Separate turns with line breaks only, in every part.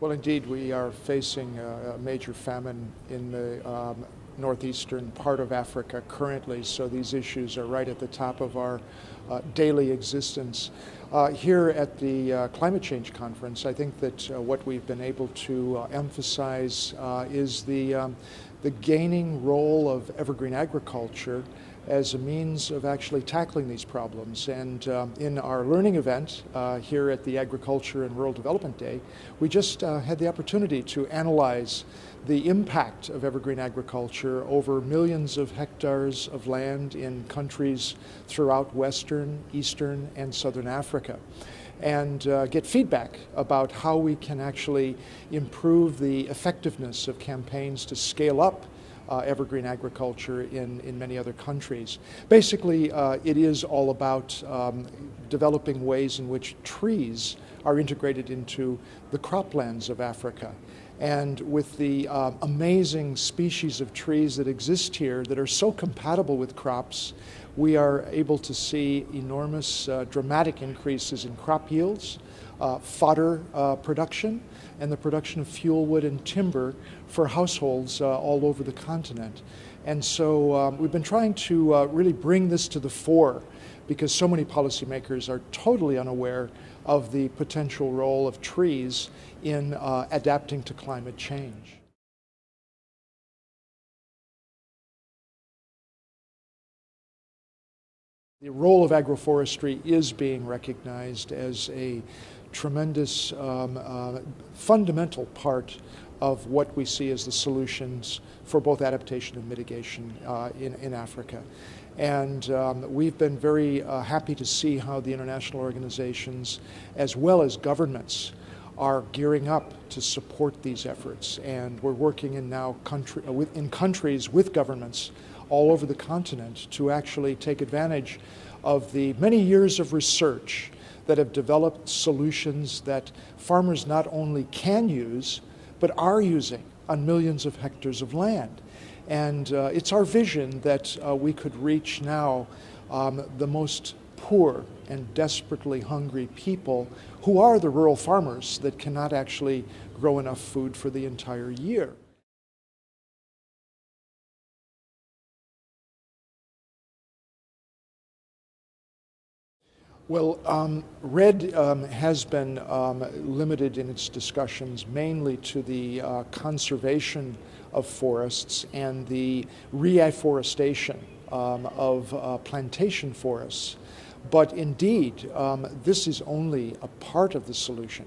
Well, indeed, we are facing a major famine in the northeastern part of Africa currently, so these issues are right at the top of our daily existence. Here at the Climate Change Conference, I think that what we've been able to emphasize is the gaining role of EverGreen Agriculture as a means of actually tackling these problems. And in our learning event here at the Agriculture and Rural Development Day, we just had the opportunity to analyze the impact of EverGreen Agriculture over millions of hectares of land in countries throughout Western, Eastern, and Southern Africa, and get feedback about how we can actually improve the effectiveness of campaigns to scale up EverGreen agriculture in many other countries. Basically, it is all about developing ways in which trees are integrated into the croplands of Africa. And with the amazing species of trees that exist here that are so compatible with crops, we are able to see enormous, dramatic increases in crop yields, fodder production, and the production of fuel wood and timber for households all over the continent. And so we've been trying to really bring this to the fore because so many policymakers are totally unaware of the potential role of trees in adapting to climate change. The role of agroforestry is being recognized as a tremendous fundamental part of what we see as the solutions for both adaptation and mitigation in Africa. And we've been very happy to see how the international organizations as well as governments are gearing up to support these efforts. And we're working in countries with governments all over the continent to actually take advantage of the many years of research that have developed solutions that farmers not only can use, but are using on millions of hectares of land. And it's our vision that we could reach now the most poor and desperately hungry people who are the rural farmers that cannot actually grow enough food for the entire year. Well, RED has been limited in its discussions mainly to the conservation of forests and the reforestation of plantation forests. But indeed, this is only a part of the solution.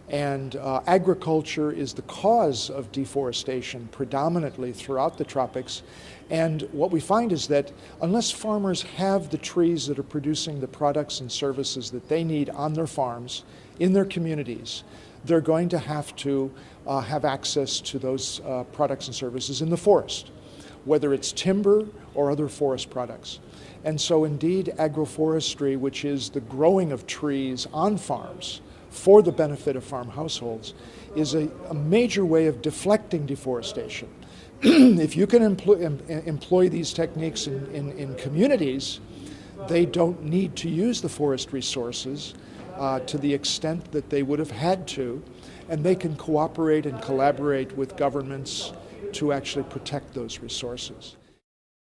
And agriculture is the cause of deforestation predominantly throughout the tropics. And what we find is that unless farmers have the trees that are producing the products and services that they need on their farms, in their communities, they're going to have have access to those products and services in the forest, whether it's timber or other forest products. And so indeed, agroforestry, which is the growing of trees on farms, for the benefit of farm households, is a major way of deflecting deforestation. If you can employ these techniques in communities, they don't need to use the forest resources to the extent that they would have had to, and they can cooperate and collaborate with governments to actually protect those resources.